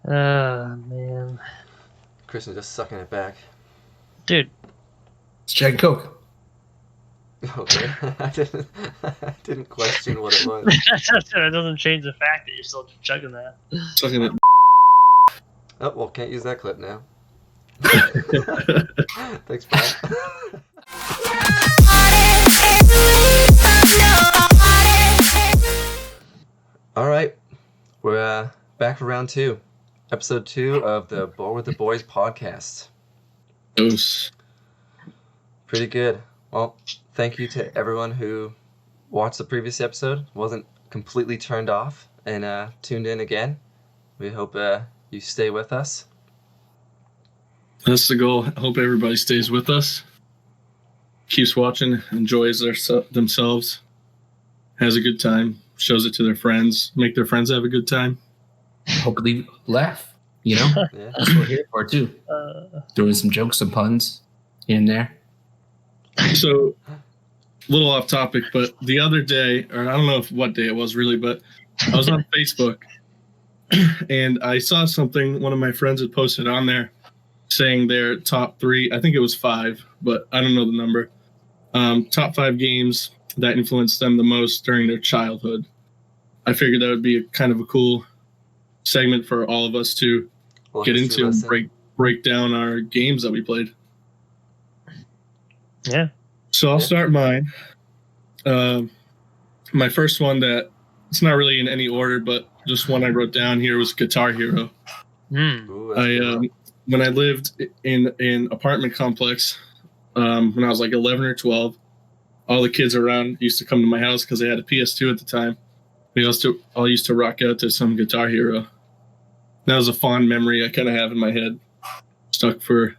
Man. Christian just sucking it back. Dude. It's Jack and Coke. Okay. I didn't question what it was. It doesn't change the fact that you're still chugging that. Sucking it. Oh, well, can't use that clip now. Thanks, Brad. All right. We're back for round 2. Episode 2 of the Ball with the Boys podcast. Oops. Pretty good. Well, thank you to everyone who watched the previous episode, wasn't completely turned off, and tuned in again. We hope you stay with us. That's the goal. I hope everybody stays with us, keeps watching, enjoys themselves, has a good time, shows it to their friends, make their friends have a good time. Hopefully laugh, you know? Yeah. That's what we're here for, too. Throwing some jokes, some puns here and there. So, a little off topic, but the other day, or I don't know what day it was really, but I was on Facebook, and I saw something one of my friends had posted on there saying their top 3, I think it was 5, but I don't know the number, top 5 games that influenced them the most during their childhood. I figured that would be kind of a cool segment for all of us to get into and break down our games that we played. Yeah. So I'll start mine. My first one that it's not really in any order, but just one I wrote down here was Guitar Hero. Ooh, When I lived in an apartment complex, when I was like 11 or 12, all the kids around used to come to my house because they had a PS2 at the time. We all used to rock out to some Guitar Hero. That was a fond memory I kind of have in my head, stuck for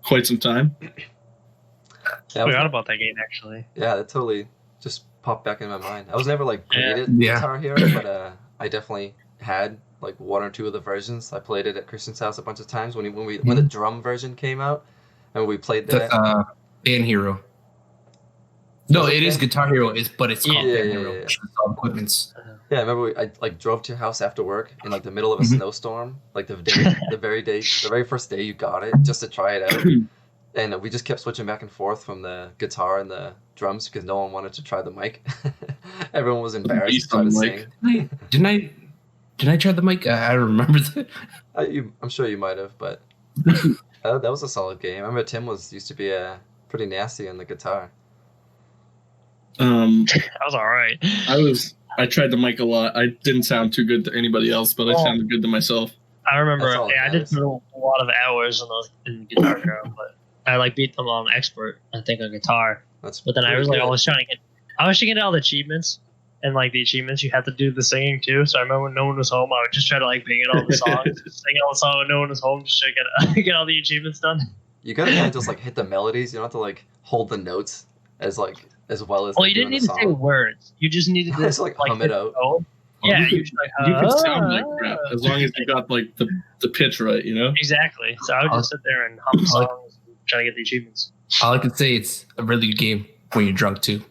quite some time. I forgot about that game, actually. Yeah, that totally just popped back in my mind. I was never like great at Yeah. Guitar Hero, but I definitely had like 1 or 2 of the versions. I played it at Christian's house a bunch of times when the drum version came out, and we played that. That's Band Hero. No, it is Guitar Hero, but it's called Band Hero. Yeah. It's all equipments. Yeah, I remember I like drove to your house after work in like the middle of a snowstorm, like the very first day you got it, just to try it out. And we just kept switching back and forth from the guitar and the drums because no one wanted to try the mic. Everyone was embarrassed to try to sing. Didn't I try the mic? I don't remember that. I'm sure you might have, but that was a solid game. I remember Tim used to be pretty nasty on the guitar. That was all right. I tried the mic a lot. I didn't sound too good to anybody else, but I sounded good to myself. I remember. That's all it I did matters. put a lot of hours in Guitar Hero, but I like beat them on expert. I think on guitar. That's But then I pretty was like, good. I was trying to get all the achievements, and like the achievements, you had to do the singing too. So I remember when no one was home, I would just try to like bang it all the songs, sing all the song when no one was home, just to get all the achievements done. You gotta kind of just like hit the melodies. You don't have to like hold the notes as well as. Well, they you do didn't in need the to say song. words. You just needed to Just, like, hum it hit out. the tone. Yeah, you you should like You can sound like crap as long as you got like the pitch right, you know? Exactly. So I would just sit there and hum songs, trying to get the achievements. All I can say, it's a really good game when you're drunk, too.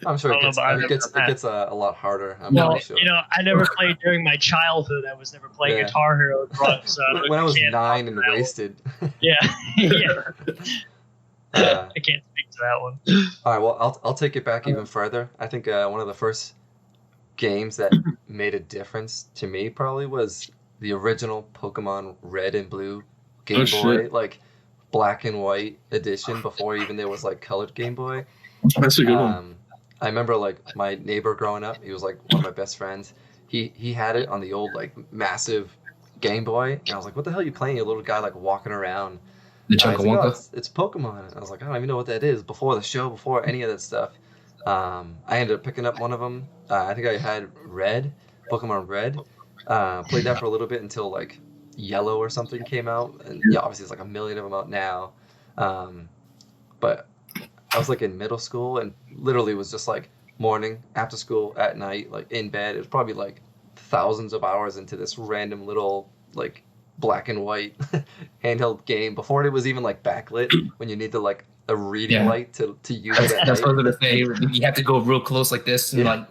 I'm sure I don't know, but I've it never gets done a lot harder. I'm No, pretty sure. I never played during my childhood. I was never playing Yeah. Guitar Hero drunk. So when I was can't 9 and talk about wasted. Yeah, yeah. Uh, I can't speak to that one. All right, well, I'll take it back even further. I think one of the first games that made a difference to me probably was the original Pokemon Red and Blue Game Oh, Boy, shit. like black and white edition before even there was like colored Game Boy. That's a good one. I remember like my neighbor growing up. He was like one of my best friends. He had it on the old like massive Game Boy, and I was like, "What the hell are you playing? You little guy like walking around." The He's like, "Oh, Chunka it's Pokemon." And I was like, "I don't even know what that is." Before the show, before any of that stuff, I ended up picking up one of them. I think I had Red, Pokemon Red. Played that for a little bit until like Yellow or something came out, and yeah, obviously there's like a million of them out now. But I was like in middle school, and literally was just like morning, after school, at night, like in bed. It was probably like thousands of hours into this random little like black and white handheld game before it was even like backlit when you need to like a reading light to use it at That's night. what I was gonna say. You have to go real close like this and Yeah. like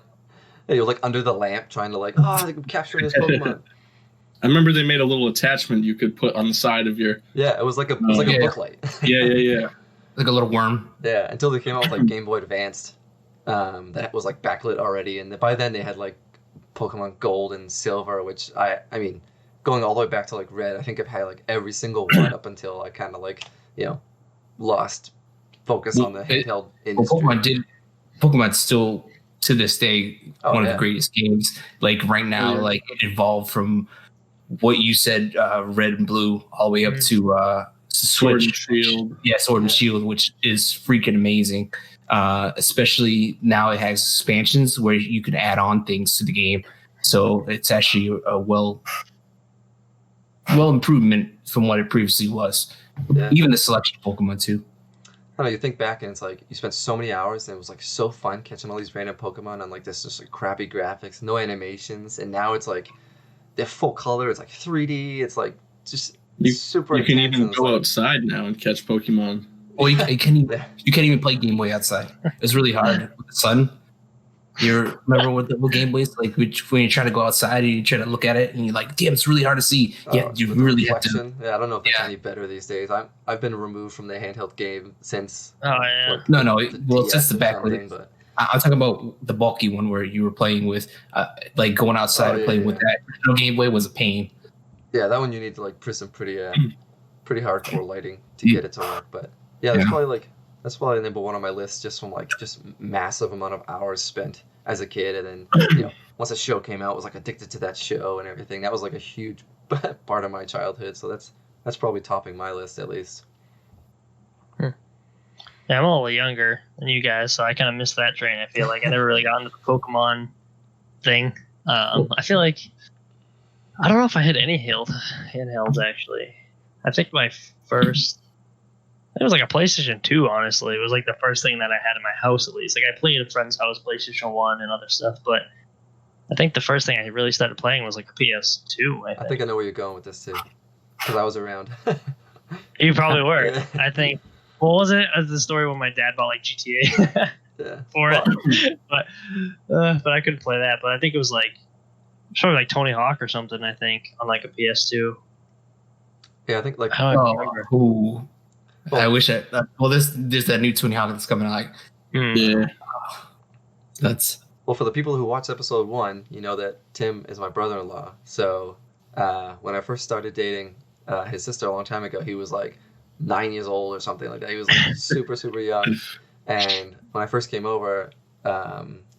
Yeah, you're like under the lamp trying to like, I'm capturing this Pokemon. I remember they made a little attachment you could put on the side of your. Yeah, it was like a booklight. Yeah. Like a little worm. Yeah, until they came out with like Game Boy Advanced, that was like backlit already, and by then they had like Pokemon Gold and Silver, which I mean, going all the way back to like Red, I think I've had like every single one up until I kind of like lost focus on the handheld industry. Pokemon's still to this day one of the yeah. greatest games. Like right now, like it evolved from what you said, Red and Blue, all the way up to Sword Switch. and Shield. Yeah, Sword and Shield, which is freaking amazing. Especially now it has expansions where you can add on things to the game. So it's actually a well improvement from what it previously was. Yeah. Even the selection of Pokemon too. I don't know, you think back and it's like you spent so many hours and it was like so fun catching all these random Pokemon on like this just like crappy graphics, no animations, and now it's like they're full color, it's like 3D, it's like just super You can intense, even and it's go like, outside now and catch Pokemon. Well, you can't even play Game Boy outside. It's really hard with the sun. You remember what Game Boy is like when you try to go outside and you try to look at it and you're like, damn, it's really hard to see. Yeah, you really have to. Yeah, I don't know if that's any better these days. I've been removed from the handheld game since. Oh yeah. Like, No. Well, DS since the or backlit. something, but I'm talking about the bulky one where you were playing with, like going outside and playing with that. No Game Boy was a pain. Yeah, that one you need to like put some pretty hardcore lighting to get it to work. But yeah, that's probably number one on my list, just from like just massive amount of hours spent as a kid, and then once a show came out, I was like addicted to that show and everything. That was like a huge part of my childhood. So that's probably topping my list at least. Yeah, I'm a little younger than you guys, so I kind of missed that train. I feel like I never really got into the Pokemon thing. I feel like I don't know if I had any handhelds actually. I think my first. It was like a PlayStation 2, honestly. It was like the first thing that I had in my house, at least. Like I played at a friend's house, PlayStation 1 and other stuff, but I think the first thing I really started playing was like a PS2. I think I know where you're going with this too, because I was around. You probably were. Yeah. I think. What was it? The story when my dad bought like GTA for it, but I couldn't play that. But I think it was like probably like Tony Hawk or something. I think on like a PS2. Yeah, I think like. I wish there's that new Tony Hawk that's coming out. Like, Yeah. That's. Well, for the people who watched episode 1, you know that Tim is my brother-in-law. So when I first started dating his sister a long time ago, he was like 9 years old or something like that. He was like super, super young. And when I first came over,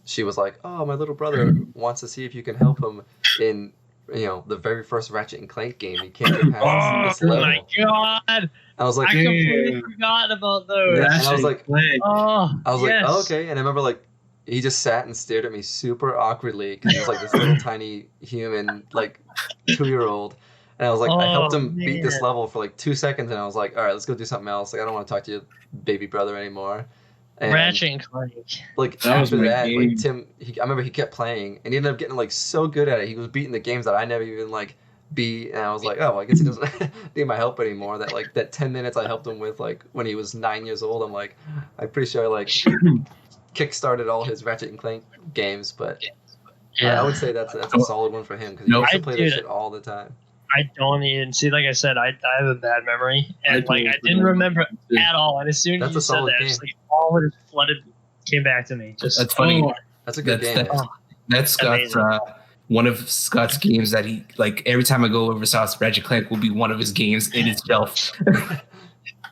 she was like, "Oh, my little brother wants to see if you can help him in, the very first Ratchet and Clank game. He can't get past this level." Oh my god! I was like, I completely forgot about those. And I was like, like, oh, okay. And I remember like he just sat and stared at me super awkwardly because he was like this little tiny human, like 2-year-old. And I was like, I helped him beat this level for like 2 seconds, and I was like, all right, let's go do something else. Like, I don't want to talk to your baby brother anymore. And Ratchet and Clank. Like after that, like Tim, I remember he kept playing, and he ended up getting like so good at it. He was beating the games that I never even like beat, and I was like, oh, I guess he doesn't need my help anymore. That 10 minutes I helped him with, like when he was 9 years old, I'm pretty sure I like kickstarted all his Ratchet and Clank games. But I would say that's a solid one for him because he used to play that shit all the time. I don't even see. Like I said, I have a bad memory, and I didn't remember at all. And as soon as you said that, just like all of it flooded came back to me. Just that's funny. That's a good game. That's Scott's one of Scott's games that he like. Every time I go over to South, Ratchet Clank will be one of his games in itself.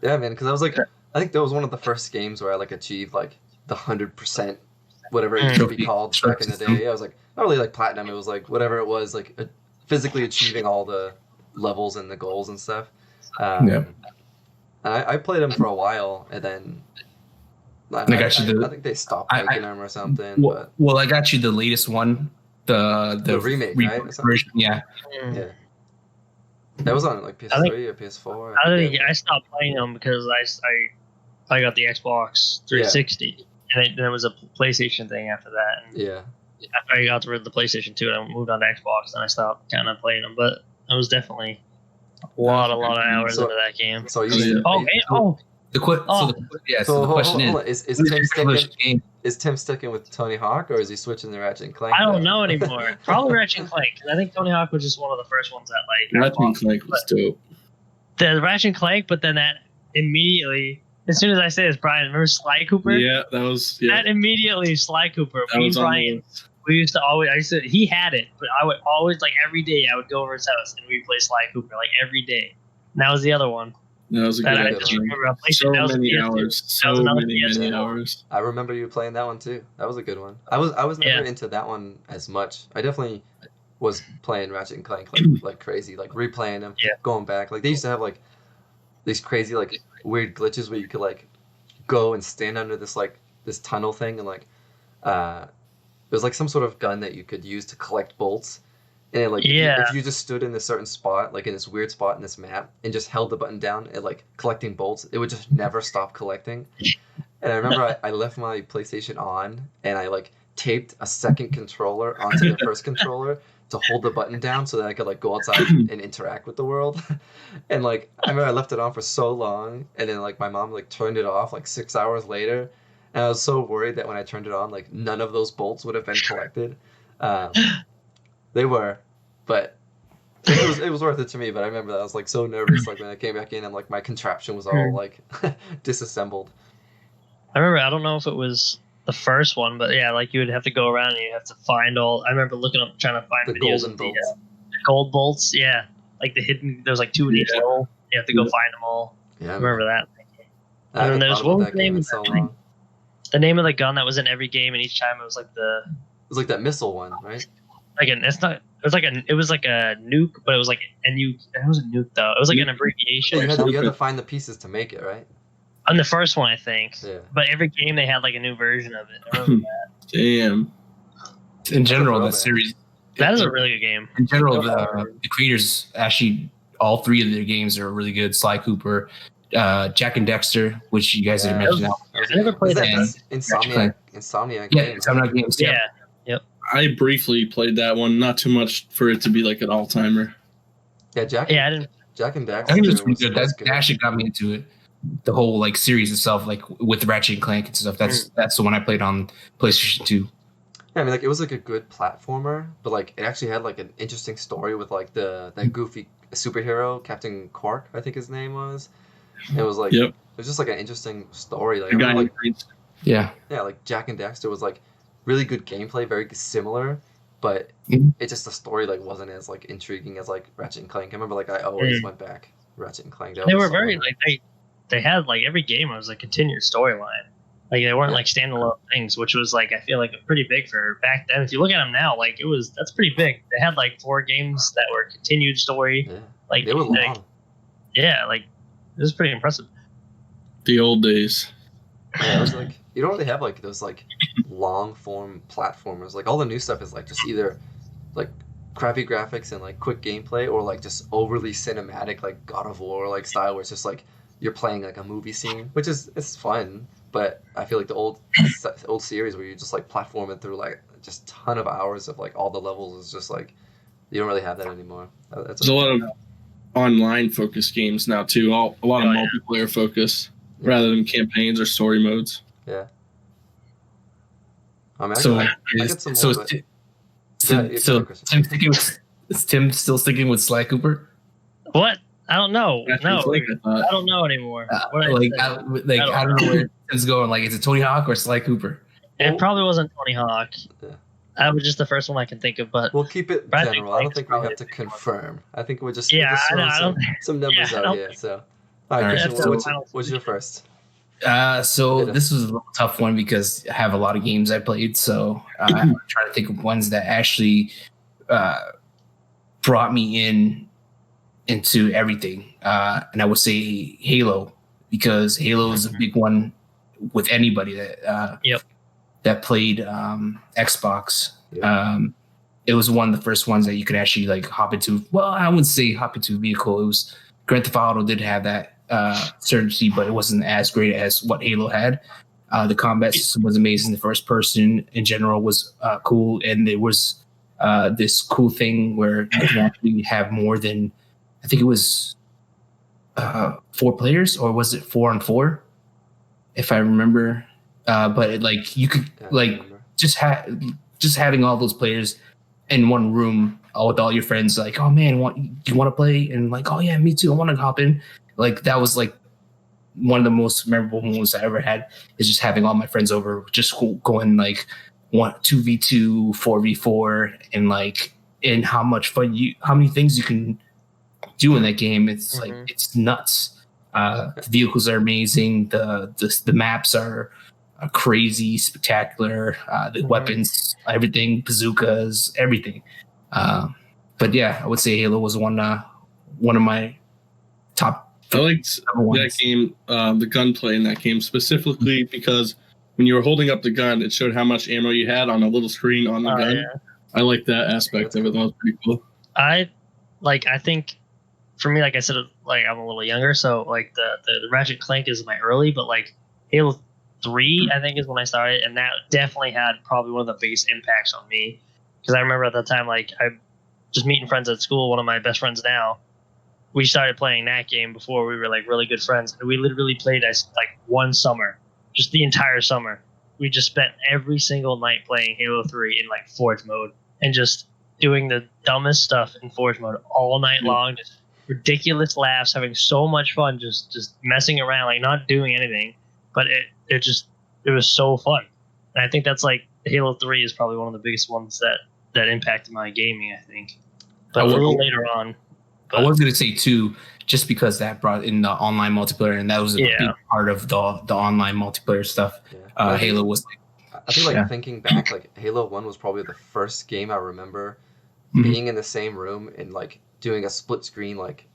Yeah, man. Because I was like, I think that was one of the first games where I like achieved like the 100%, whatever it should be called back in the day. I was like, not really like platinum. It was like whatever it was, like physically achieving all the levels and the goals and stuff. And I played them for a while, and then I think they stopped making them or something. Well, I got you the latest one, the remake, right? Version. Yeah. That was on like PS3 or PS4. I stopped playing them because I got the Xbox 360, and then it was a PlayStation thing after that. And after I got rid of the PlayStation 2, I moved on to Xbox, and I stopped kind of playing them. But it was definitely a lot of hours into that game. So The question hold on. is Is Tim sticking with Tony Hawk, or is he switching to Ratchet and Clank? I don't know anymore. Probably Ratchet and Clank, because I think Tony Hawk was just one of the first ones that Ratchet and Clank was dope. The Ratchet and Clank, but then that immediately, as soon as I say this, Brian, remember Sly Cooper? Yeah, that was. Yeah. That immediately Sly Cooper. That was Brian, we used to always. He had it, but I would always every day I would go over his house and we'd play Sly Cooper every day. And that was the other one. That was a good I one. just remember So many hours. So many hours. I remember you playing that one too. That was a good one. I was never into that one as much. I definitely was playing Ratchet and Clank like crazy, like replaying them, going back. Like they used to have these crazy weird glitches where you could go and stand under this tunnel thing, and it was some sort of gun that you could use to collect bolts. And if you just stood in a certain spot, in this weird spot in this map, and just held the button down and collecting bolts, it would just never stop collecting. And I remember I left my PlayStation on, and I taped a second controller onto the first controller to hold the button down so that I could go outside and interact with the world. And I remember I left it on for so long, and then my mom turned it off 6 hours later, and I was so worried that when I turned it on, none of those bolts would have been collected. They were, but it was worth it to me. But I remember that I was so nervous when I came back in, and my contraption was all disassembled. I remember, I don't know if it was the first one, but yeah, you would have to go around and you have to find all. I remember looking up, trying to find the videos golden of bolts. The gold bolts. Yeah, the hidden. There's 2 in each level. You have to go find them all. Yeah, I remember that. I And then there's what was the name of so long. the name of the gun that was in every game, and each time it was It was that missile one, right? it's not. It was like a nuke, but it was it was a nuke though. It was an abbreviation. Yeah, you had to find the pieces to make it, right? On the first one, I think. Yeah. But every game they had a new version of it. I remember that. Damn. In general, the series. That is a really good game. In general, the creators actually all 3 of their games are really good. Sly Cooper, Jack and Dexter, which you guys didn't mention. I never played that. Insomniac Yeah, games. Insomniac games. Yeah. I briefly played that one, not too much for it to be an all-timer. Yeah, Jack. Yeah, I didn't. Jack and Dexter. I think it was pretty good. That actually got me into it. The whole series itself, with Ratchet and Clank and stuff. That's the one I played on PlayStation 2. Yeah, I mean, it was a good platformer, but it actually had an interesting story with that goofy superhero, Captain Quark, I think his name was. It was Yep. It was just an interesting story. The guy Yeah. Yeah, Jack and Dexter was really good gameplay, very similar, but it just the story wasn't as intriguing as Ratchet and Clank. I remember I always went back Ratchet and Clank. They were very they had every game was a continued storyline. They weren't standalone things, which was I feel pretty big for back then. If you look at them now, that's pretty big. They had 4 games that were continued story. Yeah. They were long. Yeah, it was pretty impressive. The old days. Yeah, it was you don't really have those long form platformers. All the new stuff is just either crappy graphics and quick gameplay, or just overly cinematic God of War style, where it's just you're playing a movie scene, which it's fun. But I feel the old series where you just platforming through just ton of hours of all the levels is just you don't really have that anymore. There's a lot of online focused games now too. A lot of multiplayer focus rather than campaigns or story modes. Yeah. I mean, is Tim still sticking with Sly Cooper? What? I don't know. No, I don't know anymore. I don't know where Tim's going. Is it Tony Hawk or Sly Cooper? It probably wasn't Tony Hawk. Yeah. That was just the first one I can think of. But we'll keep it general. I don't think we have to confirm. I think we're just some numbers out here. So, all right, Christian, what's your first? So this was a little tough one because I have a lot of games I played. So I'm trying to think of ones that actually brought me into everything. And I would say Halo, because Halo is a big one with anybody that played Xbox. Yep. It was one of the first ones that you could actually hop into. Well, I wouldn't say hop into a vehicle. It was Grand Theft Auto did have that certainty, but it wasn't as great as what Halo had. The combat system was amazing. The first person in general was cool, and there was this cool thing where you can actually have more than, I think it was 4 players, or was it 4-on-4? If I remember, but like you could just having all those players in one room with all your friends, like, oh man, do you want to play? And like, oh yeah, me too, I want to hop in. Like that was like one of the most memorable moments I ever had, is just having all my friends over, just going like 2v2, 4v4, and how many things you can do in that game. It's like, it's nuts. The vehicles are amazing. The maps are crazy, spectacular. The weapons, everything, bazookas, everything. But yeah, I would say Halo was one of my top. I liked that game, the gunplay in that game specifically, because when you were holding up the gun, it showed how much ammo you had on a little screen on the gun. Yeah. I like that aspect of it. That was pretty cool. I think for me, like I said, like I'm a little younger, so like the Ratchet Clank is my early, but like Halo 3, I think, is when I started, and that definitely had probably one of the biggest impacts on me, because I remember at that time, like I just meeting friends at school. One of my best friends now, we started playing that game before we were like really good friends, and we literally played like one summer, just the entire summer. We just spent every single night playing Halo 3 in like Forge mode, and just doing the dumbest stuff in Forge mode all night long, just ridiculous laughs, having so much fun, just messing around, like not doing anything, but it was so fun. And I think that's like Halo 3 is probably one of the biggest ones that impacted my gaming, I think. But a little later on. I was going to say too, just because that brought in the online multiplayer, and that was a big part of the online multiplayer stuff. Yeah. Halo was like, I feel like thinking back, like Halo 1 was probably the first game I remember being in the same room and like doing a split screen, like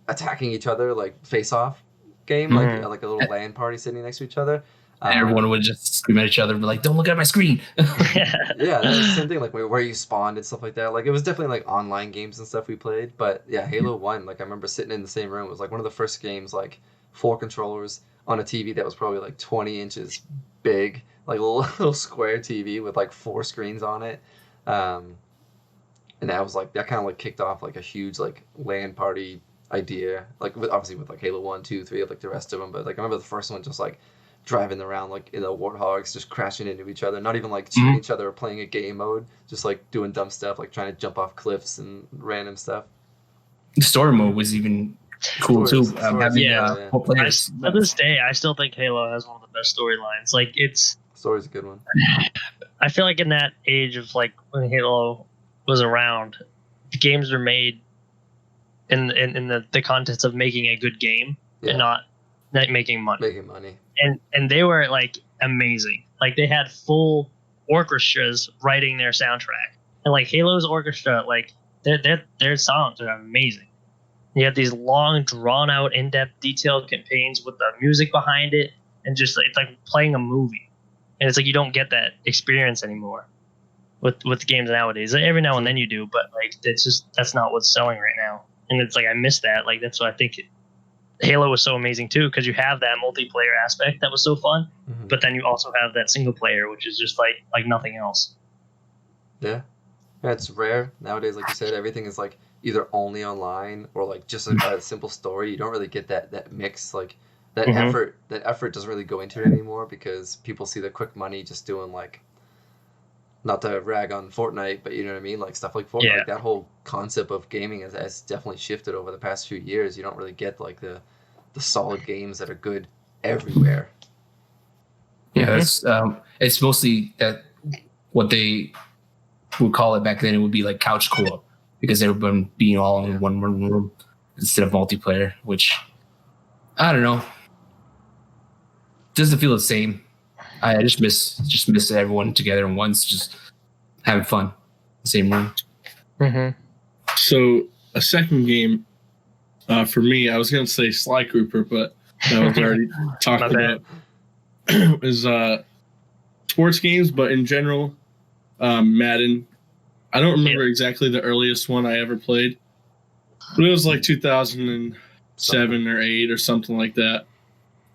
attacking each other, like face off game, like a little LAN party sitting next to each other. Everyone would just scream at each other and be like, don't look at my screen. Yeah, that was the same thing, like where you spawned and stuff like that. Like it was definitely like online games and stuff we played. But yeah, Halo 1, like I remember sitting in the same room. It was like one of the first games, like 4 controllers on a TV that was probably like 20 inches big, like a little square TV with like 4 screens on it. And that was like, that kind of like kicked off like a huge like LAN party idea, like obviously with like Halo 1, 2, 3, like the rest of them. But like I remember the first one just like driving around like in the Warthogs, just crashing into each other, not even like shooting each other or playing a game mode, just like doing dumb stuff, like trying to jump off cliffs and random stuff. The story mode was even cool too. Having four players. To this day, I still think Halo has one of the best storylines. Like it's story's a good one. I feel like in that age of like when Halo was around, the games were made in the context of making a good game and not making money. Making money. And they were like amazing. Like they had full orchestras writing their soundtrack. And like Halo's orchestra, like their songs are amazing. You have these long, drawn out, in-depth, detailed campaigns with the music behind it, and just it's like playing a movie. And it's like you don't get that experience anymore with the games nowadays. Like, every now and then you do, but like that's not what's selling right now. And it's like I miss that. Like that's why I think Halo was so amazing too, because you have that multiplayer aspect that was so fun, but then you also have that single player, which is just like nothing else. Yeah, it's rare nowadays. Like you said, everything is like either only online or like just a simple story. You don't really get that mix, like that effort. That effort doesn't really go into it anymore because people see the quick money just doing like, not to rag on Fortnite, but you know what I mean? Like stuff like Fortnite, like that whole concept of gaming has definitely shifted over the past few years. You don't really get like the solid games that are good everywhere. Yeah, it's mostly that what they would call it back then. It would be like couch co-op because everyone being all in one room instead of multiplayer, which I don't know, doesn't feel the same. I just miss everyone together in once, just having fun, the same room. So a second game for me, I was gonna say Sly Cooper, but that was already talked about. Is sports games, but in general, Madden. I don't remember exactly the earliest one I ever played, but it was like 2007 or 8 or something like that.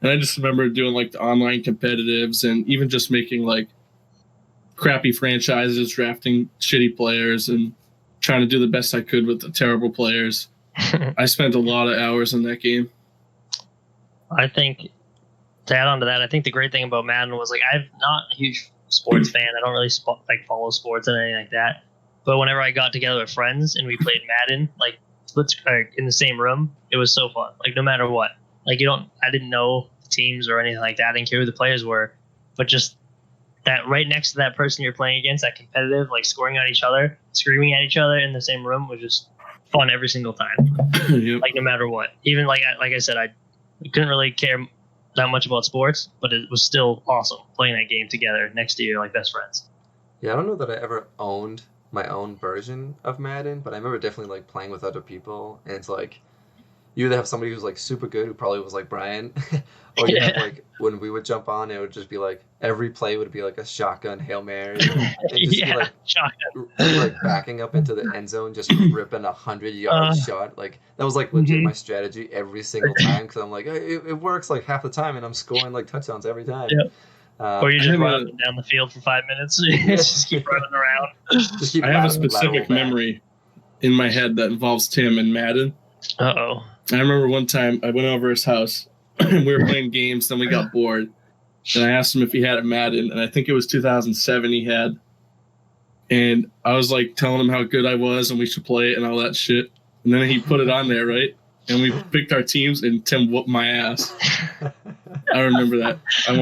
And I just remember doing like the online competitives and even just making like crappy franchises, drafting shitty players and trying to do the best I could with the terrible players. I spent a lot of hours in that game. I think to add on to that, I think the great thing about Madden was like I'm not a huge sports fan. I don't really follow sports and anything like that. But whenever I got together with friends and we played Madden, like in the same room, it was so fun. Like no matter what, like I didn't know the teams or anything like that. I didn't care who the players were, but just that right next to that person you're playing against, that competitive, like scoring at each other, screaming at each other in the same room was just fun every single time. Yep. Like no matter what, even like I said, I couldn't really care that much about sports, but it was still awesome playing that game together next to you like best friends. Yeah, I don't know that I ever owned my own version of Madden, but I remember definitely like playing with other people, and it's like you either have somebody who's like super good, who probably was like Brian, or you have like when we would jump on, it would just be like every play would be like a shotgun Hail Mary, and just be like shotgun. like backing up into the end zone, just ripping 100-yard shot. Like that was like legit my strategy every single time, because I'm like it works like half the time, and I'm scoring like touchdowns every time. Yep. Or you just have run a- up and down the field for 5 minutes. Just keep running around. Just keep I have a lateral specific back. memory in my head that involves Tim and Madden. Uh-oh. I remember one time I went over his house and we were playing games, then we got bored. And I asked him if he had a Madden, and I think it was 2007 he had. And I was like telling him how good I was and we should play it and all that shit. And then he put it on there, right? And we picked our teams, and Tim whooped my ass. I remember that. I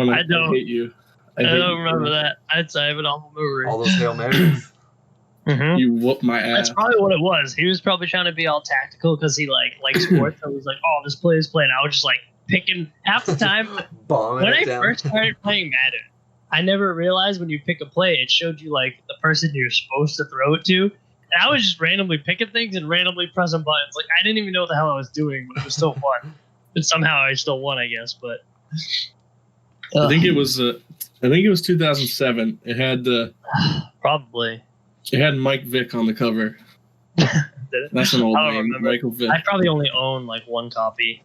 hate you. I don't remember that. I have an awful memory. All those Hail Marys. Mm-hmm. You whooped my ass. That's probably what it was. He was probably trying to be all tactical because he likes sports. So he's like, "Oh, this play is playing." I was just like picking half the time. Bombing When it I down. first started playing Madden, I never realized when you pick a play, it showed you like the person you're supposed to throw it to. And I was just randomly picking things and randomly pressing buttons. Like I didn't even know what the hell I was doing, but it was still fun. And somehow I still won, I guess. But I think it was 2007. It had probably. It had Mike Vick on the cover. Did it? That's an old I don't name, remember. Michael Vick. I probably only own like one copy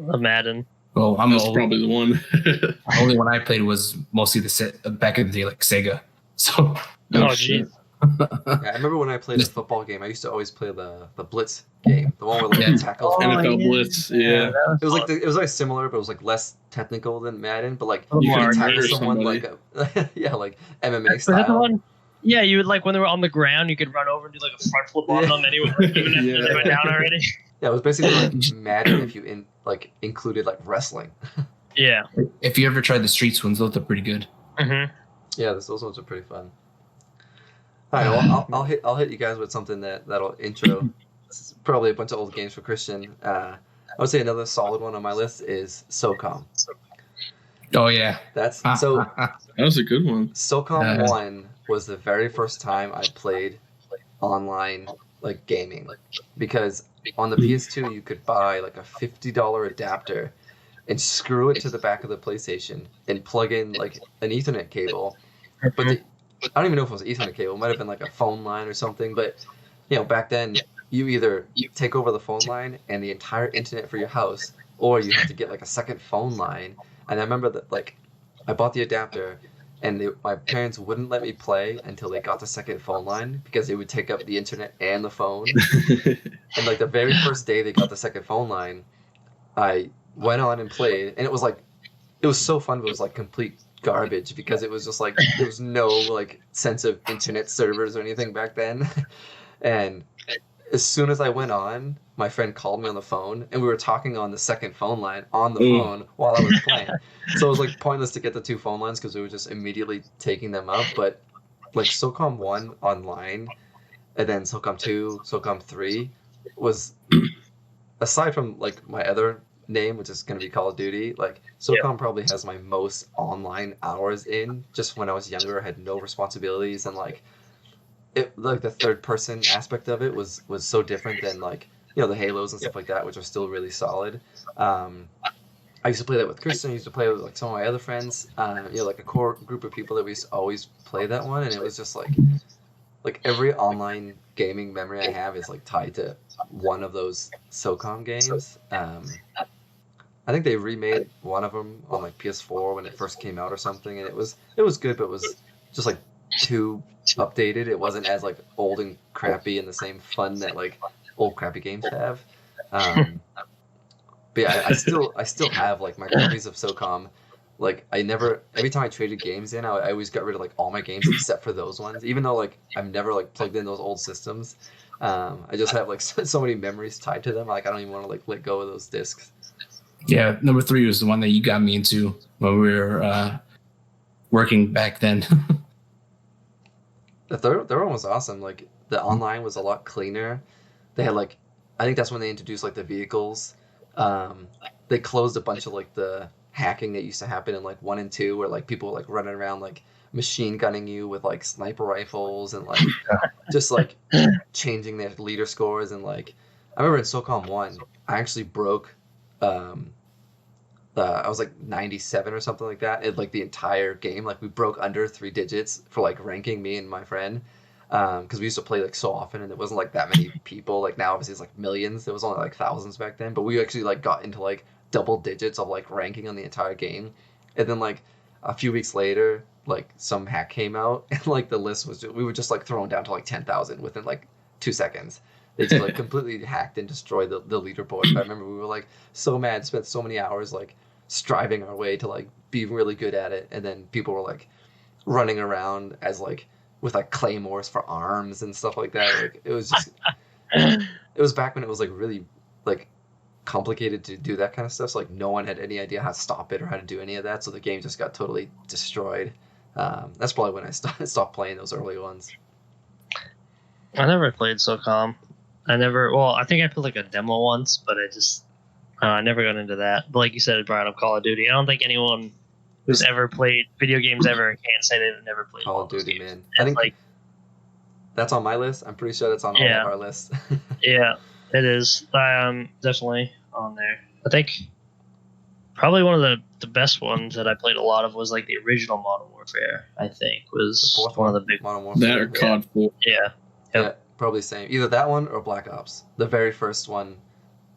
of Madden. Well, I'm That's old. probably the one. The only one I played was mostly the set back in the day, like Sega. So Oh, shit. jeez. Yeah, I remember when I played a football game, I used to always play the Blitz game, the one where like Yeah. you tackle. Oh, NFL yeah. Blitz, yeah. that It was like fun. it was like similar, but it was like less technical than Madden. But like You you could could tackle murder someone somebody. like like MMA Was that the style. one? Yeah, you would like when they were on the ground, you could run over and do like a front flip on Yeah. them anyway, even if Yeah. they were down already. Yeah, it was basically like Madden if you included like wrestling. Yeah. if you ever tried the Streets ones, those are pretty good. Mm-hmm. Yeah, those ones are pretty fun. All right, well, I'll hit you guys with something that'll intro. This is probably a bunch of old games for Christian. I would say another solid one on my list is SOCOM. Oh yeah. That's so. That was a good one. SOCOM 1 was the very first time I played online like gaming, because on the PS2 you could buy like a $50 adapter and screw it to the back of the PlayStation and plug in like an Ethernet cable. But I don't even know if it was an Ethernet cable. It might have been like a phone line or something. But back then you either take over the phone line and the entire internet for your house, or you have to get like a second phone line. And I remember that like I bought the adapter, and my parents wouldn't let me play until they got the second phone line, because they would take up the internet and the phone. And like the very first day they got the second phone line, I went on and played, and it was so fun, but it was like complete garbage, because it was just like there was no like sense of internet servers or anything back then. And as soon as I went on, my friend called me on the phone, and we were talking on the second phone line on the phone while I was playing. So it was like pointless to get the two phone lines, because we were just immediately taking them up. But like SOCOM 1 online, and then SOCOM 2, SOCOM 3 was, aside from like my other name, which is going to be Call of Duty, like SOCOM probably has my most online hours in. Just when I was younger, I had no responsibilities, and like the third person aspect of it was so different than like the Halos and stuff like that, which are still really solid. I used to play that with Kristen. I used to play with like some of my other friends. Like a core group of people that we used to always play that one, and it was just like every online gaming memory I have is like tied to one of those SOCOM games. I think they remade one of them on like PS4 when it first came out or something, and it was good, but it was just like too updated. It wasn't as like old and crappy and the same fun that like old crappy games have. But yeah, I still have like my copies of SOCOM. Like every time I traded games in, I always got rid of like all my games except for those ones. Even though like I've never like plugged in those old systems, I just have like so many memories tied to them. Like I don't even want to like let go of those discs. Yeah, number 3 was the one that you got me into when we were working back then. The third one was awesome. Like the online was a lot cleaner. They had like, I think that's when they introduced like the vehicles. They closed a bunch of like the hacking that used to happen in like 1 and 2, where like people were like running around like machine gunning you with like sniper rifles and like just like changing their leader scores. And like I remember in SOCOM 1, I actually broke. I was like 97 or something like that. It like the entire game, like we broke under 3 digits for like ranking, me and my friend, because we used to play like so often, and there wasn't like that many people. Like now, obviously, it's like millions. There was only like thousands back then, but we actually like got into like double digits of like ranking on the entire game. And then like a few weeks later, like some hack came out, and like the list was we were just like thrown down to like 10,000 within like 2 seconds. They just like completely hacked and destroyed the leaderboard. I remember we were like so mad, spent so many hours like striving our way to like be really good at it, and then people were like running around as like with like claymores for arms and stuff like that. Like it was just it was back when it was like really like complicated to do that kind of stuff, so like no one had any idea how to stop it or how to do any of that, so the game just got totally destroyed. That's probably when I stopped playing those early ones. I never played SOCOM. I think I played like a demo once, but I never got into that. But like you said, it brought up Call of Duty. I don't think anyone who's ever played video games ever can say they've never played Call of Duty, games. man. I think like that's on my list. I'm pretty sure that's on all of our lists. Yeah, it is. Definitely on there. I think probably one of the best ones that I played a lot of was like the original Modern Warfare. I think was The one of the big Modern Warfare. That or COD 4. Yeah. Yep. Yeah, probably same. Either that one or Black Ops. The very first one.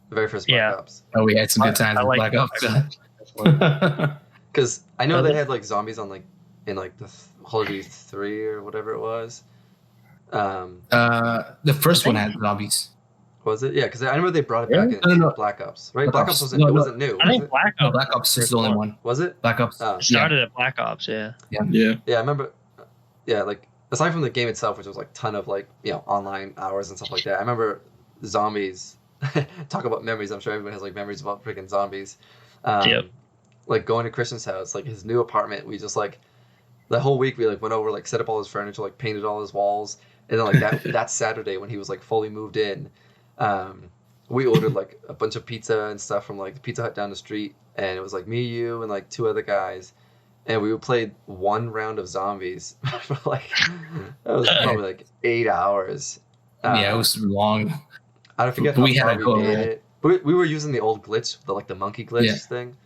The very first Black Ops. Oh, we had some good times with Black Ops. Because I know they had like zombies on like in like the Call of Duty 3 or whatever it was. The first one had zombies. Was it? Yeah, because I remember they brought it back in Black Ops, right? Black Ops wasn't new. I think Black Ops. Black Ops is the only one. Was it? Black Ops. Started at Black Ops, yeah. Yeah, I remember. Yeah, like aside from the game itself, which was like ton of like online hours and stuff like that. I remember zombies. Talk about memories. I'm sure everyone has like memories about freaking zombies. Like going to Christian's house, like his new apartment. We just like the whole week we like went over, like set up all his furniture, like painted all his walls, and then like that Saturday when he was like fully moved in, we ordered like a bunch of pizza and stuff from like the Pizza Hut down the street, and it was like me, you, and like 2 other guys, and we played 1 round of zombies for like that was probably like 8 hours. It was long. I don't forget how far we made it. But we were using the old glitch, the monkey glitch thing,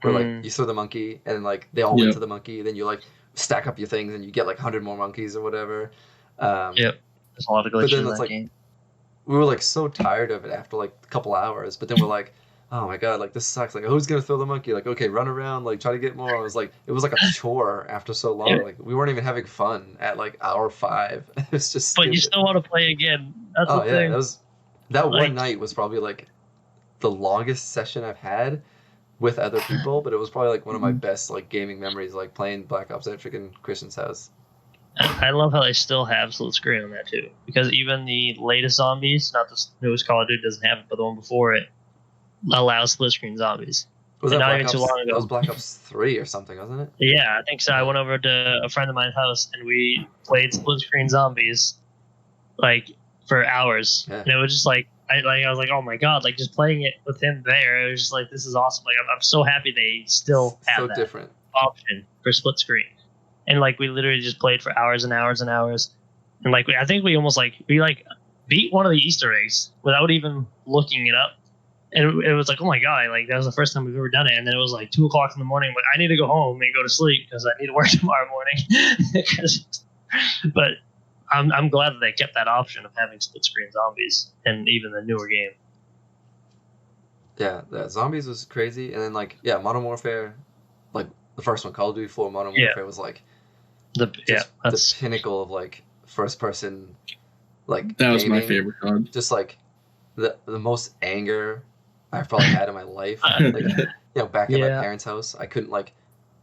where like you throw the monkey and then like they all went to the monkey, then you like stack up your things and you get like 100 more monkeys or whatever. There's a lot of glitches in that game. We were like so tired of it after like a couple hours, but then we're like, oh my god, like this sucks. Like who's gonna throw the monkey? Like okay, run around, like try to get more. It was like a chore after so long. Like we weren't even having fun at like hour 5. It was just. But you still want to play again. That's the thing. That one night was probably like the longest session I've had with other people, but it was probably like one of my best like gaming memories, like playing Black Ops at freaking Christian's house. I love how they still have split screen on that too, because even the latest zombies, not the newest Call of Duty doesn't have it, but the one before it allows split screen zombies. Was that not even too long ago? That was Black Ops 3 or something, wasn't it? Yeah, I think so. I went over to a friend of mine's house and we played split screen zombies like for hours, and it was just like I was like, oh my god, like just playing it with him there, it was just like, this is awesome. Like I'm so happy they still have that different option for split screen. And like we literally just played for hours and hours and hours, and like I think we almost beat one of the Easter eggs without even looking it up, and it was like, oh my god, like that was the first time we've ever done it. And then it was like 2 o'clock in the morning, like I need to go home and go to sleep because I need to work tomorrow morning. But I'm glad that they kept that option of having split screen zombies and even the newer game. Yeah, zombies was crazy, and then like Modern Warfare, like the first one, Call of Duty 4 Modern Warfare was like the pinnacle of like first person like That was my gaming. favorite COD. Just like the most anger I've probably had in my life. Like, back at my parents' house, I couldn't like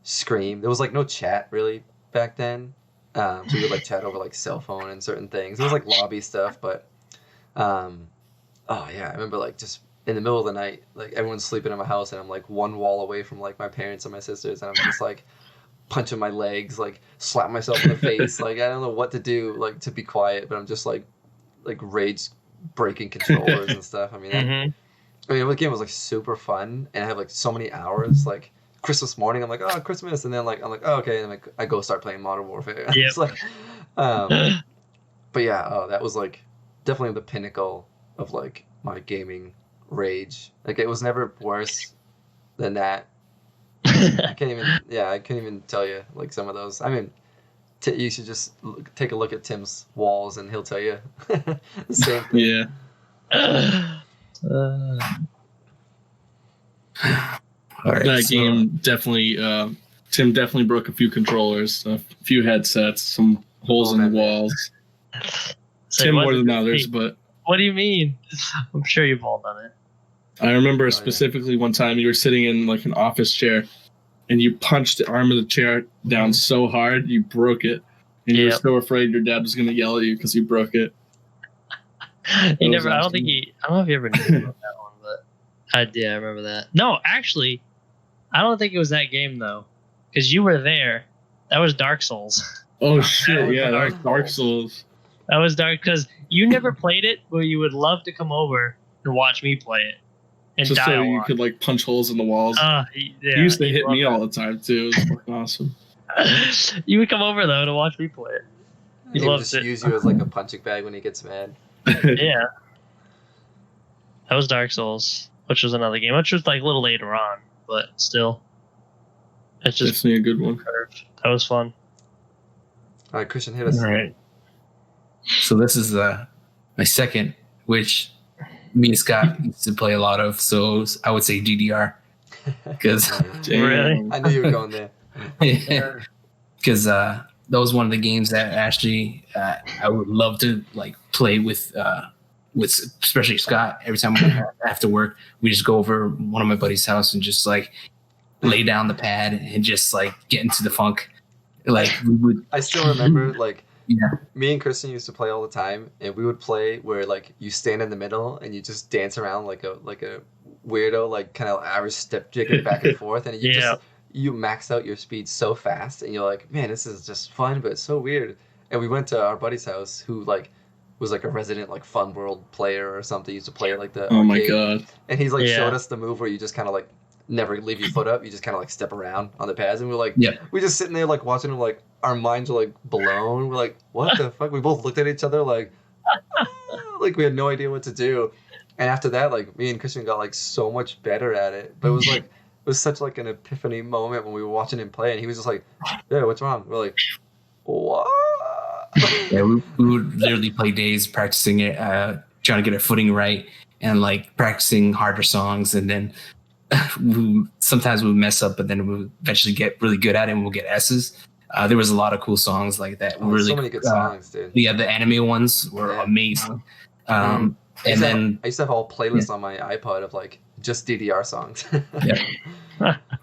scream. There was like no chat really back then. So we would like chat over like cell phone and certain things. It was like lobby stuff, but oh yeah, I remember like just in the middle of the night, like everyone's sleeping in my house, and I'm like one wall away from like my parents and my sisters, and I'm just like punching my legs, like slap myself in the face, like I don't know what to do, like to be quiet, but I'm just like rage breaking controllers and stuff. I mean, the game was like super fun, and I have like so many hours. Like Christmas morning, I'm like, oh, Christmas, and then like I'm like, oh, okay, and like I go start playing Modern Warfare. It's like, but yeah, that was like definitely the pinnacle of like my gaming rage. Like it was never worse than that. I couldn't even tell you like some of those. I mean, you should just take a look at Tim's walls, and he'll tell you the same thing. Yeah. All right, That game definitely, Tim definitely broke a few controllers, a few headsets, some holes in the walls. Tim more than others, but... What do you mean? I'm sure you've all done it. I remember specifically one time you were sitting in like an office chair, and you punched the arm of the chair down so hard you broke it, and you were so afraid your dad was going to yell at you because you broke it. I don't know if you ever knew about that one, but I remember that. No, actually, I don't think it was that game though, because you were there. That was Dark Souls. Oh shit! Yeah, that was Dark Souls. That was dark because you never played it, but you would love to come over and watch me play it. And just so you could like punch holes in the walls. You used to hit me all the time too. It was fucking awesome. You would come over though to watch me play it. He would just use you as like a punching bag when he gets mad. Yeah. That was Dark Souls, which was another game, which was like a little later on, but still. It's just definitely a good one. That was fun. All right, Christian, hit us. All right. So this is my second, which me and Scott used to play a lot of. So I would say DDR, because really, I knew you were going there. Because that was one of the games that actually I would love to like play with especially Scott. Every time after work, we just go over one of my buddy's house and just like lay down the pad and just like get into the funk. Like we would. I still remember like. Yeah. Me and Kristen used to play all the time, and we would play where like you stand in the middle and you just dance around like a weirdo, like kind of Irish step jigging back and forth, and you max out your speed so fast, and you're like, man, this is just fun, but it's so weird. And we went to our buddy's house, who like was like a resident like Fun World player or something. He used to play like the arcade. My god! And he's like showed us the move where you just kind of like never leave your foot up, you just kind of like step around on the pads, and we're like, we just sitting there like watching him, like our minds are like blown. We're like, what the fuck? We both looked at each other like like we had no idea what to do. And after that, like me and Christian got like so much better at it. But it was like it was such like an epiphany moment when we were watching him play, and he was just like, yeah, what's wrong? We're like, what? Yeah, we would literally play days practicing it, trying to get our footing right, and like practicing harder songs, and then sometimes we would mess up, but then we would eventually get really good at it, and we'll get S's. There was a lot of cool songs like that. Really, so many good songs, dude. Yeah, the anime ones were amazing. And then I used to have a whole playlist on my iPod of like just DDR songs.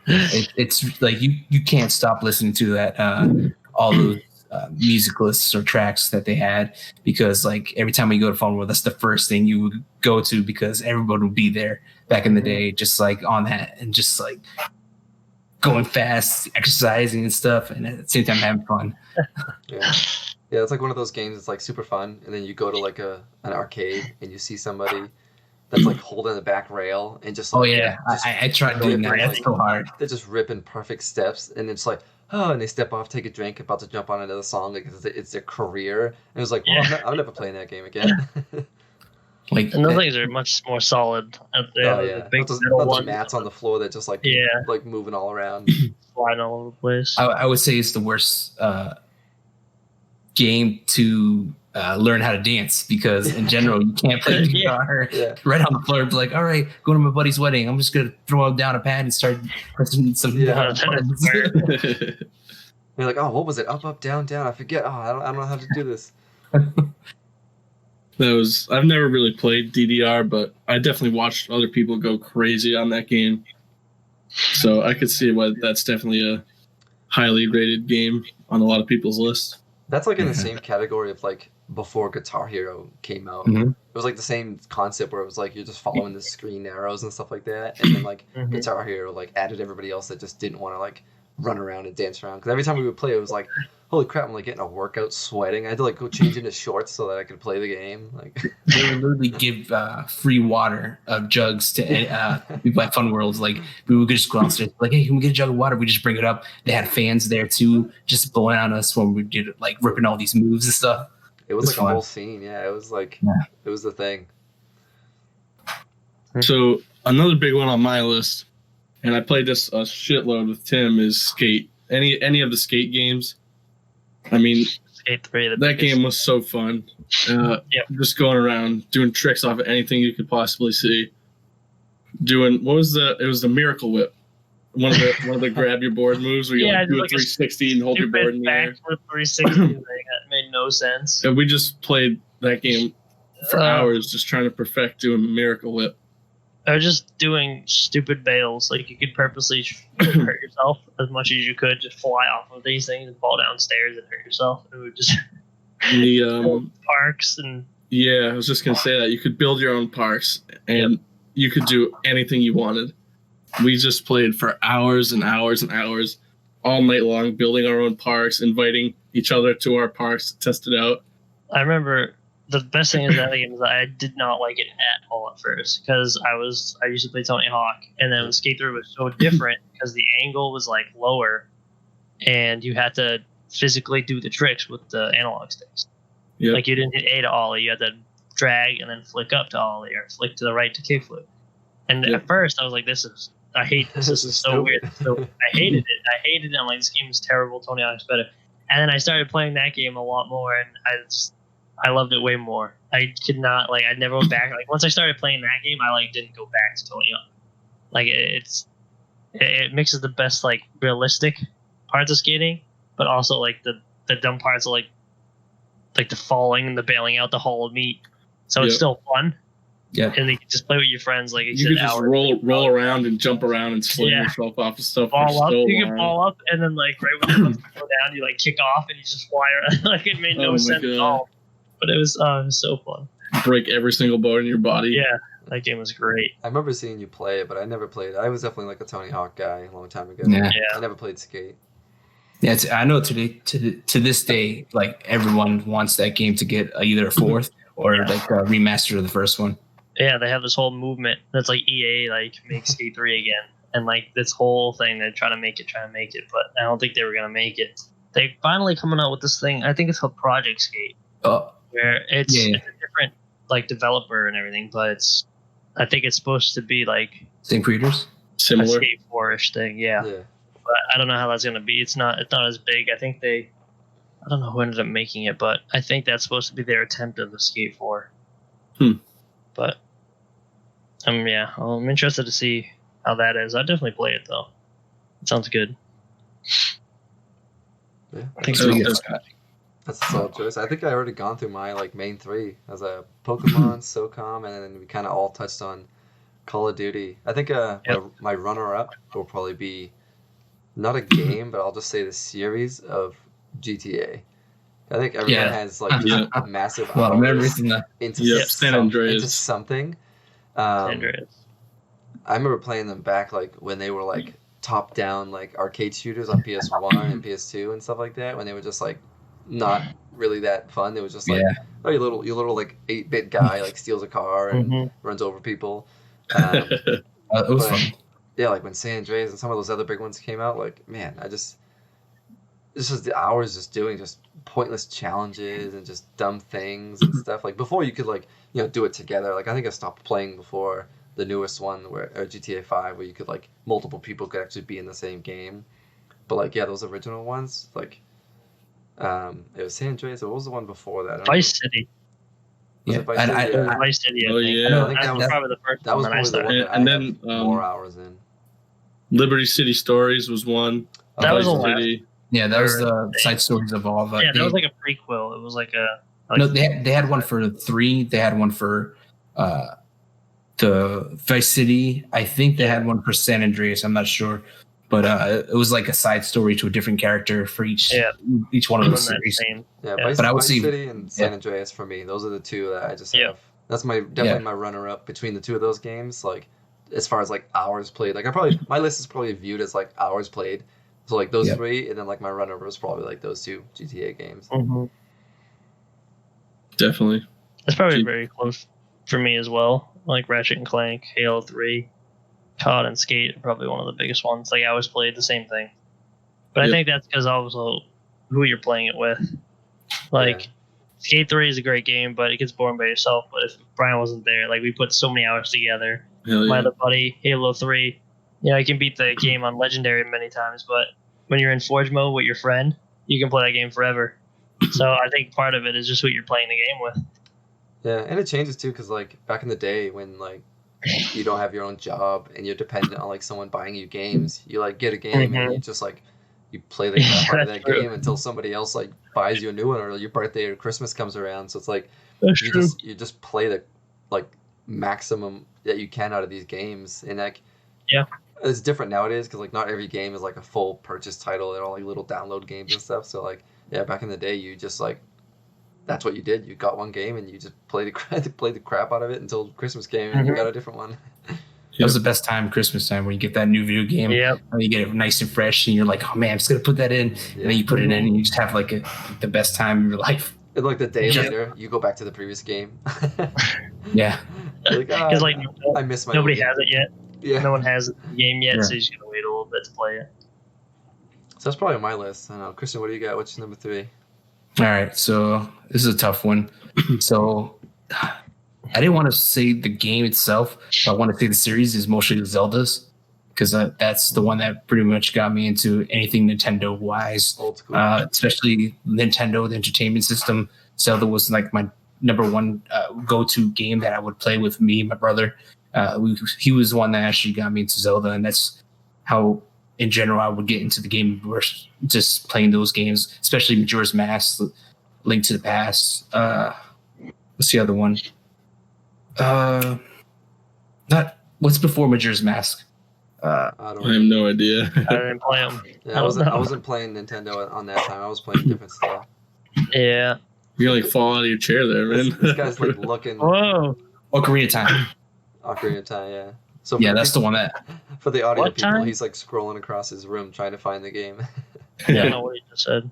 It's like you can't stop listening to that all those music lists or tracks that they had, because like every time you go to Fun World, that's the first thing you would go to, because everyone would be there back in the day, just like on that and just like going fast, exercising and stuff, and at the same time having fun. Yeah, it's like one of those games that's like super fun, and then you go to like an arcade and you see somebody that's like holding the back rail and just like, I tried doing that. It's so hard. They're just ripping perfect steps, and it's like, oh, and they step off, take a drink, about to jump on another song, like it's their career. And it was like, well, I'm never playing that game again. And those things are much more solid out there. Oh, yeah. Big not those mats on the floor that just like like moving all around, flying all over the place. I would say it's the worst game to learn how to dance, because in general you can't play the guitar right on the floor. Be like, all right, going to my buddy's wedding, I'm just gonna throw down a pad and start pressing some You're like, oh, what was it? Up, up, down, down. I forget. Oh, I don't know how to do this. I've never really played DDR, but I definitely watched other people go crazy on that game. So I could see why that's definitely a highly rated game on a lot of people's lists. That's like in the same category of like before Guitar Hero came out. Mhm. It was like the same concept where it was like you're just following the screen arrows and stuff like that, and then like Guitar Hero like added everybody else that just didn't want to like run around and dance around. Because every time we would play, it was like, holy crap, I'm like getting a workout, sweating. I had to like go change into shorts so that I could play the game. Like They would literally give free water of jugs to people at Fun Worlds. Like we would just go downstairs, like, hey, can we get a jug of water? We just bring it up. They had fans there too, just blowing on us when we did like ripping all these moves and stuff. it was like fun. a whole scene. Yeah, it was like it was the thing. So another big one on my list, and I played this a shitload with Tim, is Skate. Any of the Skate games. I mean, Skate 3. That game was so fun. Just going around doing tricks off of anything you could possibly see. It was the Miracle Whip. One of the grab your board moves where you do a 360 and hold your board in the air. Backflip 360 thing that made no sense. And we just played that game for hours, just trying to perfect doing Miracle Whip. Or just doing stupid bails. Like you could purposely hurt yourself as much as you could, just fly off of these things and fall downstairs and hurt yourself. It would just parks and I was just gonna say that you could build your own parks and you could do anything you wanted. We just played for hours and hours and hours, all night long, building our own parks, inviting each other to our parks to test it out. I remember the best thing is that game is that I did not like it at all at first because I used to play Tony Hawk, and then Skate 3 was so different because the angle was like lower, and you had to physically do the tricks with the analog sticks. Yep. Like you didn't hit A to ollie, you had to drag and then flick up to ollie or flick to the right to kickflip. And at first I was like, I hate this. This is so weird. So I hated it. I'm like, this game is terrible. Tony Hawk's better. And then I started playing that game a lot more, and I loved it way more. I could not I never went back. Like once I started playing that game, I didn't go back to Tony Hawk. Like it mixes the best realistic parts of skating, but also the dumb parts of the falling and the bailing out the hall of meat. So it's still fun. Yeah. And you can just play with your friends you could just roll around and jump around and sling yourself off of stuff. You can fall up and then right when you go down, you kick off and you just fly around. It made no sense at all. But it was so fun. Break every single bone in your body. Yeah, that game was great. I remember seeing you play it, but I never played it. I was definitely a Tony Hawk guy a long time ago. Yeah. I never played Skate. Yeah, I know to this day, everyone wants that game to get either a fourth or a remaster of the first one. Yeah, they have this whole movement that's EA make Skate 3 again, and this whole thing they're trying to make it, but I don't think they were gonna make it. They finally coming out with this thing. I think it's called Project Skate. Where it's a different developer and everything, but I think it's supposed to be same creators, similar a Skate 4-ish thing. Yeah. But I don't know how that's gonna be. It's not as big. I think I don't know who ended up making it, but I think that's supposed to be their attempt of a Skate 4. But I'm interested to see how that is. I'd definitely play it though. It sounds good. Yeah. I think That's a solid choice. I think I already gone through my main three as a Pokemon, SOCOM, and then we kind of all touched on Call of Duty. I think my runner-up will probably be not a game, but I'll just say the series of GTA. I think everyone has massive hours into San Andreas. into something. I remember playing them back when they were top-down arcade shooters on PS1 and PS2 and stuff like that. When they were just not really that fun. It was just your little 8-bit guy steals a car and runs over people. It was fun. Yeah, when San Andreas and some of those other big ones came out, man, this was the hours just doing just pointless challenges and just dumb things and stuff. Before you could do it together. I think I stopped playing before the newest one or GTA 5 where you could multiple people could actually be in the same game. But those original ones it was San Andreas. What was the one before that? Vice City. Vice City. Oh yeah, I think that was probably the first one that I started. And then more hours in. Liberty City Stories was one. That was a City. Yeah, that was the side stories of all that. Yeah, that was a prequel. It was a No, they had one for 3. They had one for the Vice City. I think they had one for San Andreas. I'm not sure, but it was like a side story to a different character for each one of the series. Yeah, but I would Vice say City and San Andreas for me. Those are the two that I just have. That's definitely my runner-up between the two of those games. Like, as far as like hours played, like my list is probably viewed as like hours played. So like those 3, and then like my runner-up was probably like those 2 GTA games. Mm-hmm. Definitely. It's probably very close for me as well. Like Ratchet and Clank, Halo 3, COD, and Skate are probably one of the biggest ones. Like I always played the same thing, but I think that's because also who you're playing it with. Like Skate 3 is a great game, but it gets boring by yourself. But if Brian wasn't there, like we put so many hours together. My other buddy, Halo 3, you can beat the game on Legendary many times, but when you're in Forge mode with your friend, you can play that game forever. So I think part of it is just who you're playing the game with. Yeah, and it changes too, because like back in the day when like you don't have your own job and you're dependent on like someone buying you games, you like get a game and you just like you play the crap out of that game until somebody else like buys you a new one, or your birthday or Christmas comes around. So it's like you just play the like maximum that you can out of these games, and like it's different nowadays because like not every game is like a full purchase title. They're all like little download games and stuff. So like back in the day you just like that's what you did. You got one game and you just played the crap out of it until Christmas came and you got a different one. That was the best time, Christmas time, when you get that new video game and you get it nice and fresh and you're like, oh man, I'm just gonna put that in, and then you put it in and you just have like the best time of your life. And like the day later, you go back to the previous game. Because like I miss my nobody has it yet. Yeah, no one has the game yet, so you're just gonna wait a little bit to play it. So that's probably on my list. I don't know, Christian, what do you got? What's your number 3? All right, so this is a tough one. So I didn't want to say the game itself, but I want to say the series is mostly Zeldas, because that's the one that pretty much got me into anything Nintendo-wise. Old school. Especially Nintendo, the entertainment system. Zelda was like my number one go-to game that I would play with me and my brother. He was the one that actually got me into Zelda, and that's how, in general, I would get into the game, just playing those games, especially Majora's Mask, Link to the Past. What's the other one? What's before Majora's Mask? I have no idea. I didn't play them. Yeah, I wasn't playing Nintendo on that time. I was playing different stuff. Yeah. You're like fall out of your chair there, man. This guy's like looking. Whoa. Ocarina of Time. Ocarina of Time, yeah. So that's the one that. For the audio What people, time? he's like scrolling across his room trying to find the game. I don't know what you just said.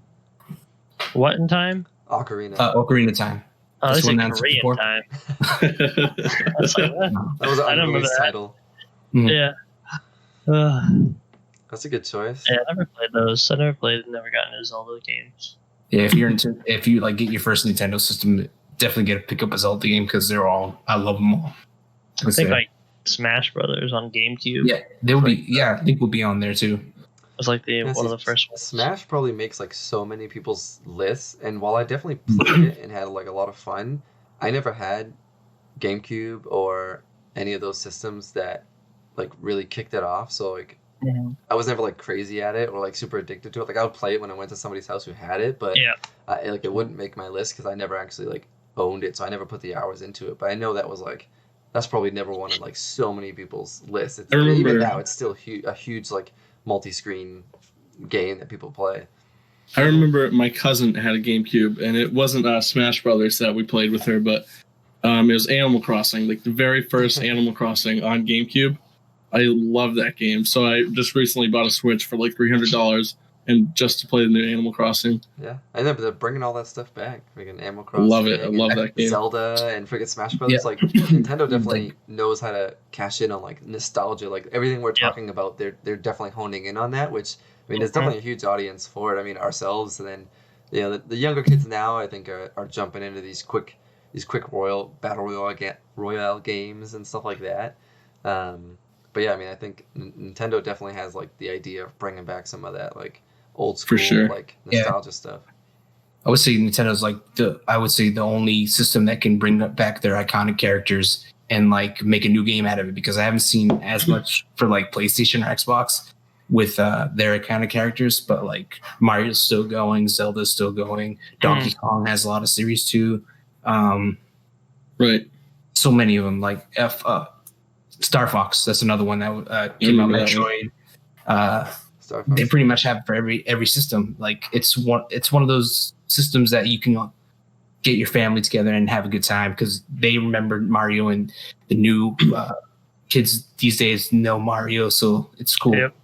What in time? Ocarina. Ocarina of Time. Oh, this is one Korean time. I was like, what? That was an I don't remember unreleased that. title. Yeah. That's a good choice. Yeah, I never played those. Never gotten into Zelda games. Yeah, if you like get your first Nintendo system, definitely get to pick up a Zelda game, because I love them all. I think like Smash Brothers on GameCube. Yeah, they'll be. Yeah, I think we'll be on there too. It was like one of the first ones. Smash probably makes like so many people's lists, and while I definitely played it and had like a lot of fun, I never had GameCube or any of those systems that like really kicked it off. So like I was never like crazy at it or like super addicted to it. Like I would play it when I went to somebody's house who had it, but it wouldn't make my list because I never actually like owned it, so I never put the hours into it. But I know that's probably never one on like so many people's lists. Even now, it's still a huge like multi-screen game that people play. I remember my cousin had a GameCube, and it wasn't Smash Brothers that we played with her, but it was Animal Crossing, like the very first Animal Crossing on GameCube. I love that game, so I just recently bought a Switch for like $300, and just to play the new Animal Crossing. Yeah, I know, but they're bringing all that stuff back. Freaking Animal Crossing. Love it. I love that game. Zelda and freaking Smash Brothers. Like Nintendo definitely knows how to cash in on like nostalgia. Like everything we're talking about, they're definitely honing in on that. Which I mean, there's definitely a huge audience for it. I mean, ourselves, and then the younger kids now, I think, are jumping into these quick battle royale games and stuff like that. But yeah, I mean, I think Nintendo definitely has like the idea of bringing back some of that like old school like nostalgia stuff. I would say Nintendo's like the only system that can bring back their iconic characters and like make a new game out of it, because I haven't seen as much for like PlayStation or Xbox. with their kind of characters, but like Mario's still going, Zelda's still going, Donkey Kong has a lot of series too. Right. So many of them, like Star Fox. That's another one that came out. Metroid. They pretty much have for every system. Like it's one of those systems that you can get your family together and have a good time because they remember Mario, and the new kids these days know Mario, so it's cool. Yep.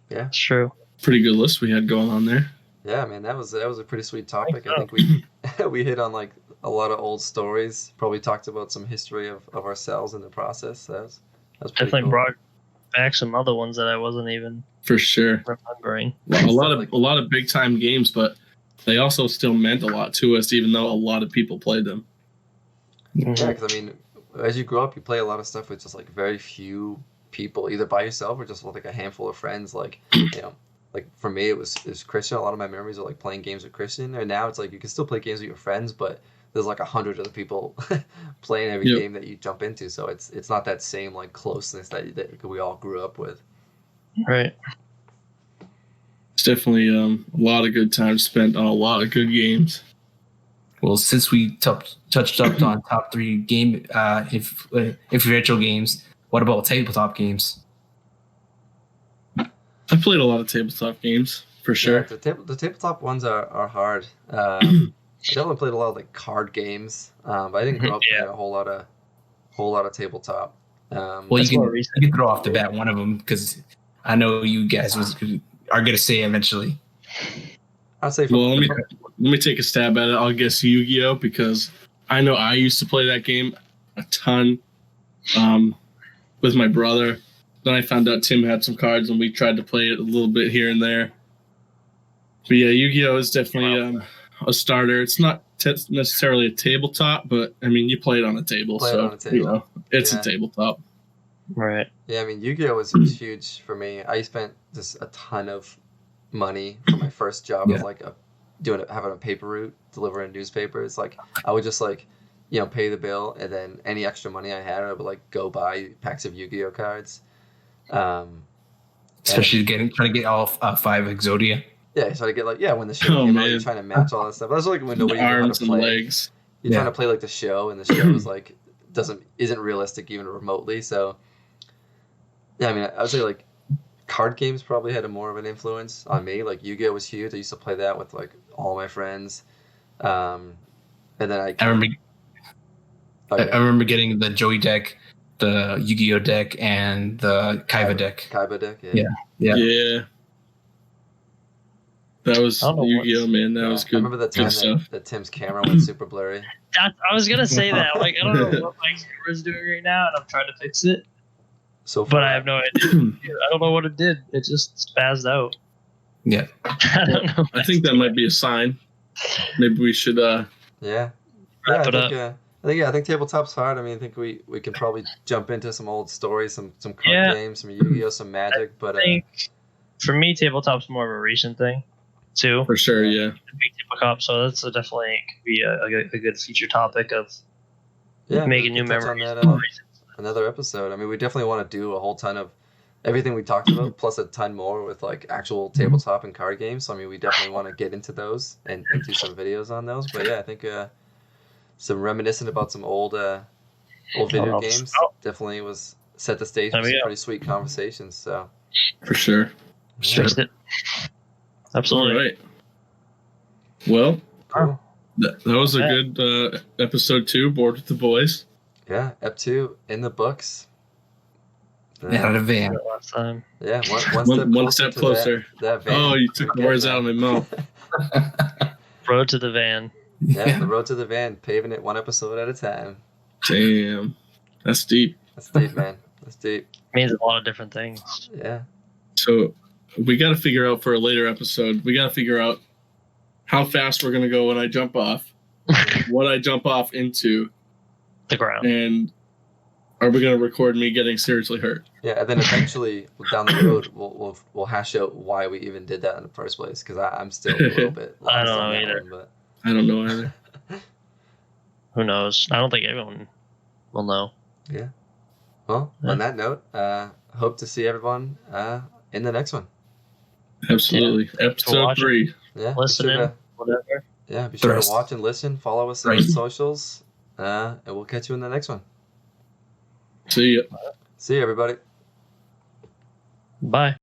Yeah, it's true. Pretty good list we had going on there. Yeah, man, that was a pretty sweet topic. I think we hit on like a lot of old stories. Probably talked about some history of ourselves in the process. That was Definitely cool. brought back some other ones that I wasn't even for sure remembering. A lot of big time games, but they also still meant a lot to us, even though a lot of people played them. Yeah, because I mean, as you grow up, you play a lot of stuff with just like very few people, either by yourself or just with like a handful of friends. Like, you know, like for me, it was Christian. A lot of my memories are like playing games with Christian. And now it's like you can still play games with your friends, but there's like 100 other people playing every game that you jump into. So it's not that same like closeness that we all grew up with. Right. It's definitely a lot of good time spent on a lot of good games. Well, since we touched up on top 3 game influential games, what about tabletop games? I played a lot of tabletop games for sure. Yeah, the tabletop ones are hard. I definitely played a lot of like card games, but I didn't grow up playing a whole lot of tabletop. Well, you can throw off the bat one of them because I know you guys are going to say eventually. I'd say. Well, let me take a stab at it. I'll guess Yu-Gi-Oh, because I know I used to play that game a ton with my brother. Then I found out Tim had some cards, and we tried to play it a little bit here and there. But yeah, Yu-Gi-Oh is definitely a starter. It's not necessarily a tabletop, but I mean, you play it on a table, you know, it's a tabletop. Right. Yeah, I mean, Yu-Gi-Oh was huge for me. I spent just a ton of money for my first job as like having a paper route, delivering newspapers. Like I would just like, you know, pay the bill, and then any extra money I had, I would like go buy packs of Yu-Gi-Oh cards. Especially trying to get all 5 Exodia. Yeah, so to get like when the show came out, you're trying to match all that stuff. That's like when nobody knew how to play. Legs. You're trying to play like the show, and the show is like isn't realistic even remotely. So yeah, I mean, I would say like card games probably had more of an influence on me. Like Yu-Gi-Oh was huge. I used to play that with like all my friends. And then I remember getting the Joey deck, the Yu-Gi-Oh deck, and the Kaiba deck. Kaiba deck, yeah. That was Yu-Gi-Oh, man. That was good. I remember the time that Tim's camera went super blurry. I was gonna say that. Like, I don't know what my camera's doing right now, and I'm trying to fix it. But I have no idea. I don't know what it did. It just spazzed out. Yeah. I don't know. I think that might be a sign. Maybe we should. Wrap it up. I think tabletop's hard. I mean, I think we can probably jump into some old stories, some card games, some Yu-Gi-Oh, some Magic. But I think for me, tabletop's more of a recent thing, too. For sure, yeah. Big tabletop, so that's definitely could be a good feature topic of making new memories. Another episode. I mean, we definitely want to do a whole ton of everything we talked about, plus a ton more with like actual tabletop and card games. So, I mean, we definitely want to get into those and do some videos on those. But yeah, I think some reminiscing about some old video games definitely was set the stage for some pretty sweet conversations. So for sure, fixed it. Absolutely. All right. Well, cool. That was a good episode 2. Bored with the boys. Yeah, Ep 2 in the books. Out of the van. Last time. Yeah, one step closer. That van. Oh, you took the words out of my mouth. Road to the van. Yeah, the road to the van, paving it one episode at a time. Damn, that's deep. That's deep, man. That's deep. Means a lot of different things. Yeah. So we got to figure out for a later episode. We got to figure out how fast we're gonna go when I jump off, what I jump off into. The ground. And are we going to record me getting seriously hurt? Yeah, and then eventually down the road we'll hash out why we even did that in the first place, because I'm still a little bit lost. I don't know either. But I don't know either. Who knows? I don't think everyone will know. Yeah. Well, on that note, hope to see everyone in the next one. Absolutely. Episode 3. Yeah. Listening, whatever. Yeah, be sure Thirst. to watch and listen. Follow us on Right. socials. And we'll catch you in the next one. See ya. See you, everybody. Bye.